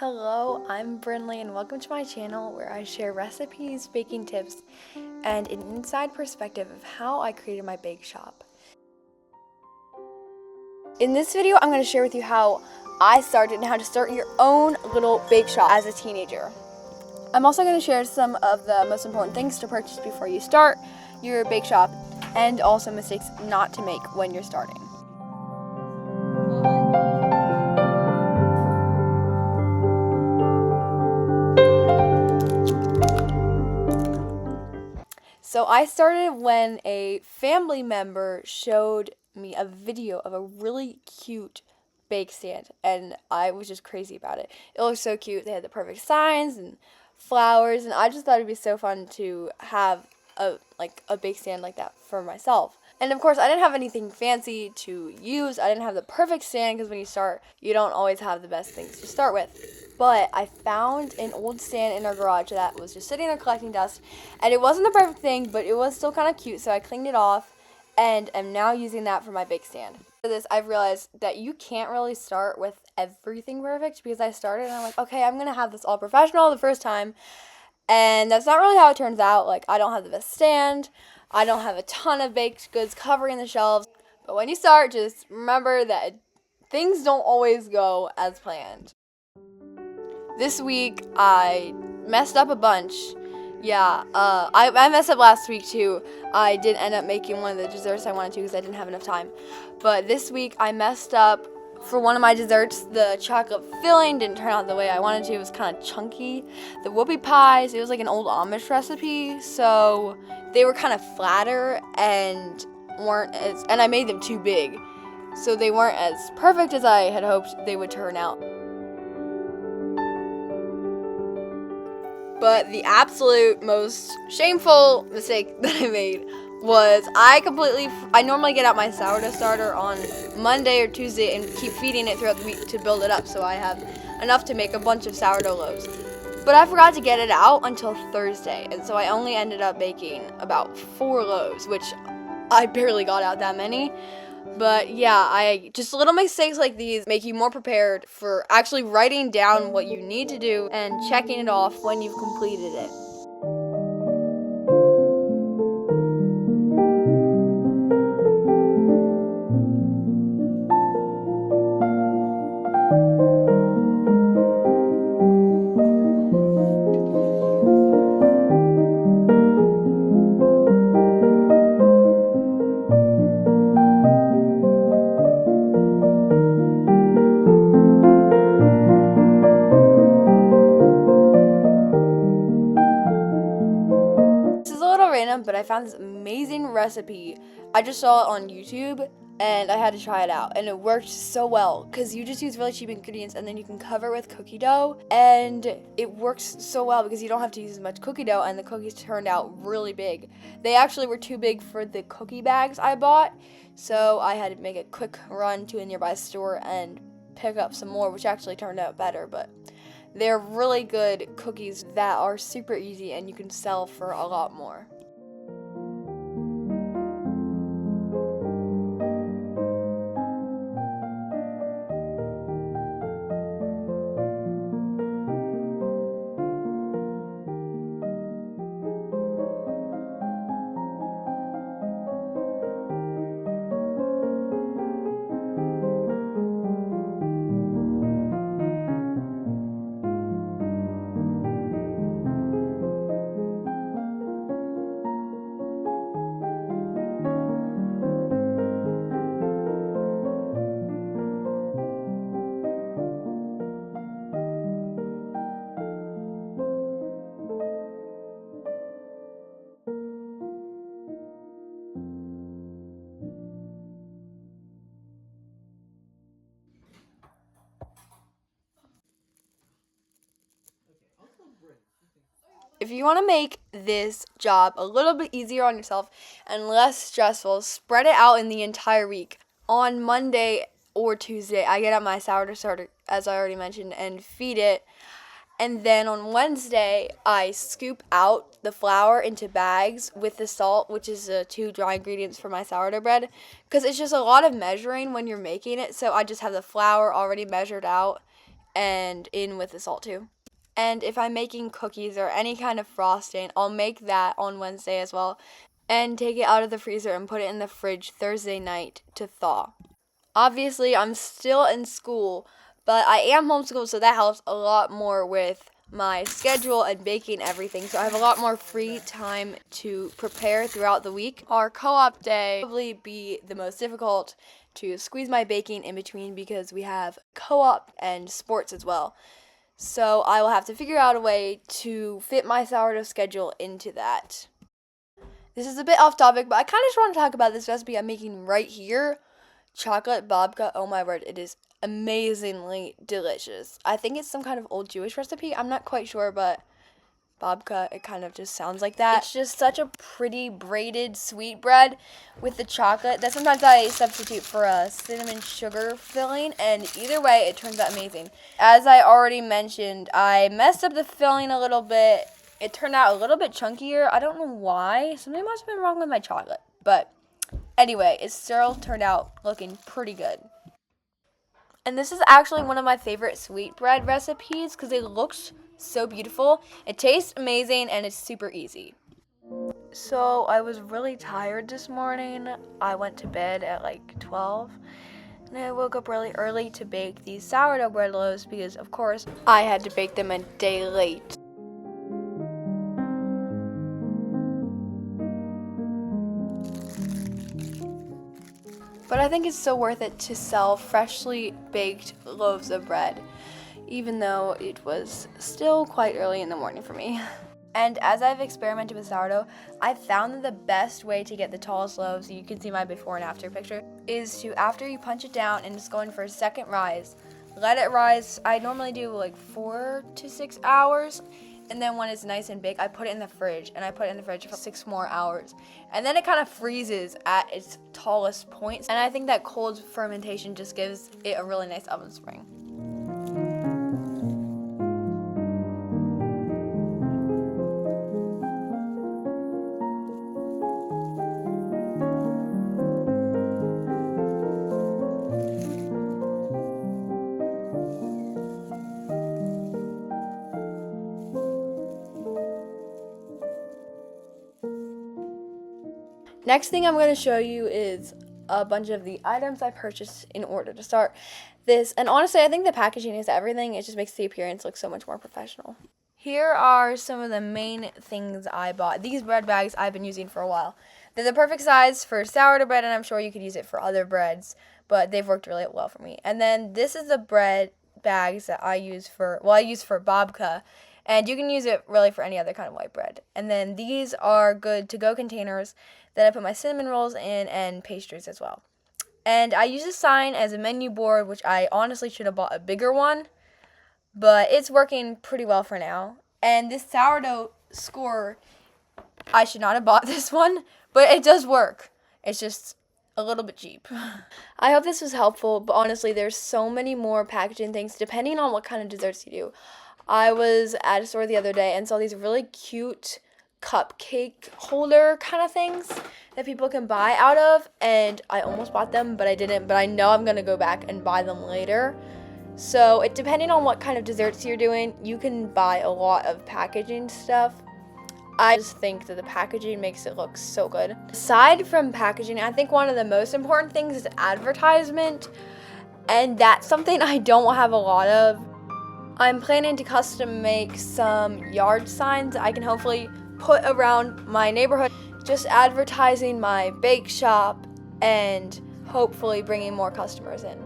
Hello, I'm Brinley and welcome to my channel where I share recipes, baking tips, and an inside perspective of how I created my bake shop. In this video, I'm going to share with you how I started and how to start your own little bake shop as a teenager. I'm also going to share some of the most important things to purchase before you start your bake shop and also mistakes not to make when you're starting. So I started when a family member showed me a video of a really cute bake stand, and I was just crazy about it. It looked so cute. They had the perfect signs and flowers, and I just thought it'd be so fun to have a bake stand like that for myself. And of course, I didn't have anything fancy to use. I didn't have the perfect stand because when you start, you don't always have the best things to start with. But I found an old stand in our garage that was just sitting there collecting dust, and it wasn't the perfect thing, but it was still kind of cute, so I cleaned it off and am now using that for my bake stand. For this, I've realized that you can't really start with everything perfect because I started and I'm like, okay, I'm gonna have this all professional the first time, and that's not really how it turns out. Like, I don't have the best stand, I don't have a ton of baked goods covering the shelves, but when you start, just remember that things don't always go as planned. This week, I messed up a bunch. I messed up last week too. I didn't end up making one of the desserts I wanted to because I didn't have enough time. But this week, I messed up for one of my desserts. The chocolate filling didn't turn out the way I wanted to. It was kind of chunky. The whoopie pies, it was like an old Amish recipe, so they were kind of flatter and I made them too big. So they weren't as perfect as I had hoped they would turn out. But the absolute most shameful mistake that I made was I normally get out my sourdough starter on Monday or Tuesday and keep feeding it throughout the week to build it up so I have enough to make a bunch of sourdough loaves. But I forgot to get it out until Thursday, and so I only ended up baking about 4 loaves, which I barely got out that many. But yeah, just little mistakes like these make you more prepared for actually writing down what you need to do and checking it off when you've completed it. Random, but I found this amazing recipe. I just saw it on YouTube and I had to try it out, and it worked so well because you just use really cheap ingredients and then you can cover it with cookie dough, and it works so well because you don't have to use as much cookie dough, and the cookies turned out really big. They actually were too big for the cookie bags I bought, so I had to make a quick run to a nearby store and pick up some more, which actually turned out better. But they're really good cookies that are super easy and you can sell for a lot more. If you want to make this job a little bit easier on yourself and less stressful, spread it out in the entire week. On Monday or Tuesday, I get out my sourdough starter, as I already mentioned, and feed it. And then on Wednesday, I scoop out the flour into bags with the salt, which is the 2 dry ingredients for my sourdough bread, because it's just a lot of measuring when you're making it. So I just have the flour already measured out, and in with the salt too. And if I'm making cookies or any kind of frosting, I'll make that on Wednesday as well and take it out of the freezer and put it in the fridge Thursday night to thaw. Obviously, I'm still in school, but I am homeschooled, so that helps a lot more with my schedule and baking everything. So I have a lot more free time to prepare throughout the week. Our co-op day will probably be the most difficult to squeeze my baking in between because we have co-op and sports as well. So I will have to figure out a way to fit my sourdough schedule into that. This is a bit off topic, but I kind of just want to talk about this recipe I'm making right here. Chocolate babka, oh my word, it is amazingly delicious. I think it's some kind of old Jewish recipe. I'm not quite sure, but babka, it kind of just sounds like that. It's just such a pretty braided sweet bread with the chocolate that sometimes I substitute for a cinnamon sugar filling, and either way, it turns out amazing. As I already mentioned, I messed up the filling a little bit. It turned out a little bit chunkier. I don't know why. Something must have been wrong with my chocolate, but anyway, it still turned out looking pretty good. And this is actually one of my favorite sweetbread recipes because it looks so beautiful. It tastes amazing and it's super easy. So I was really tired this morning. I went to bed at like 12 and I woke up really early to bake these sourdough bread loaves because of course I had to bake them a day late. But I think it's so worth it to sell freshly baked loaves of bread, even though it was still quite early in the morning for me. And as I've experimented with sourdough, I've found that the best way to get the tallest loaves, you can see my before and after picture, is to, after you punch it down and it's going for a second rise, let it rise. I normally do like 4 to 6 hours. And then when it's nice and big, I put it in the fridge, and I put it in the fridge for 6 more hours. And then it kind of freezes at its tallest point. And I think that cold fermentation just gives it a really nice oven spring. Next thing I'm going to show you is a bunch of the items I purchased in order to start this. And honestly, I think the packaging is everything. It just makes the appearance look so much more professional. Here are some of the main things I bought. These bread bags I've been using for a while. They're the perfect size for sourdough bread, and I'm sure you could use it for other breads, but they've worked really well for me. And then this is the bread bags that I use for babka. And you can use it really for any other kind of white bread. And then these are good to-go containers that I put my cinnamon rolls in and pastries as well. And I use this sign as a menu board, which I honestly should have bought a bigger one, but it's working pretty well for now. And this sourdough scorer, I should not have bought this one, but it does work. It's just a little bit cheap. I hope this was helpful, but honestly, there's so many more packaging things depending on what kind of desserts you do. I was at a store the other day and saw these really cute cupcake holder kind of things that people can buy out of, and I almost bought them, but I didn't. But I know I'm going to go back and buy them later. So depending on what kind of desserts you're doing, you can buy a lot of packaging stuff. I just think that the packaging makes it look so good. Aside from packaging, I think one of the most important things is advertisement, and that's something I don't have a lot of. I'm planning to custom make some yard signs I can hopefully put around my neighborhood, just advertising my bake shop and hopefully bringing more customers in.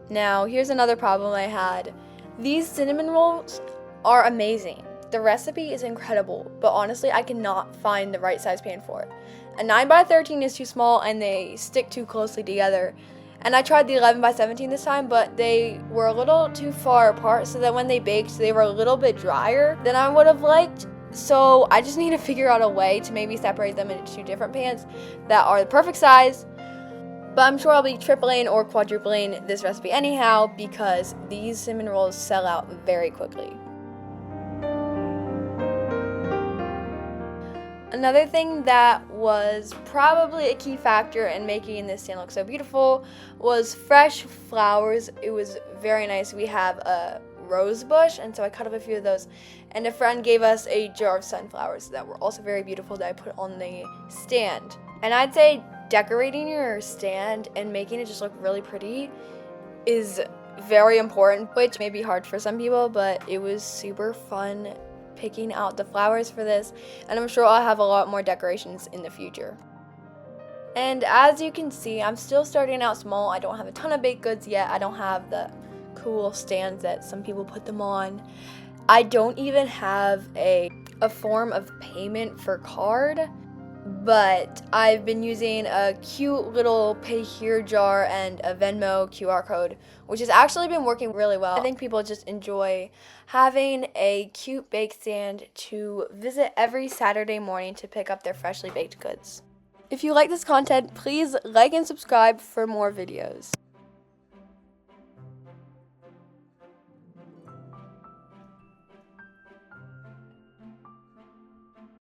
Now, here's another problem I had. These cinnamon rolls are amazing. The recipe is incredible, but honestly, I cannot find the right size pan for it. A 9x13 is too small and they stick too closely together. And I tried the 11x17 this time, but they were a little too far apart, so that when they baked, they were a little bit drier than I would have liked. So I just need to figure out a way to maybe separate them into 2 different pans that are the perfect size. But I'm sure I'll be tripling or quadrupling this recipe anyhow, because these cinnamon rolls sell out very quickly. Another thing that was probably a key factor in making this stand look so beautiful was fresh flowers. It was very nice. We have a rose bush, and so I cut up a few of those. And a friend gave us a jar of sunflowers that were also very beautiful that I put on the stand. And I'd say decorating your stand and making it just look really pretty is very important, which may be hard for some people, but it was super fun picking out the flowers for this, and I'm sure I'll have a lot more decorations in the future. And as you can see, I'm still starting out small. I don't have a ton of baked goods yet. I don't have the cool stands that some people put them on. I don't even have a form of payment for card, but I've been using a cute little pay here jar and a Venmo QR code, which has actually been working really well. I think people just enjoy having a cute bake stand to visit every Saturday morning to pick up their freshly baked goods. If you like this content, please like and subscribe for more videos.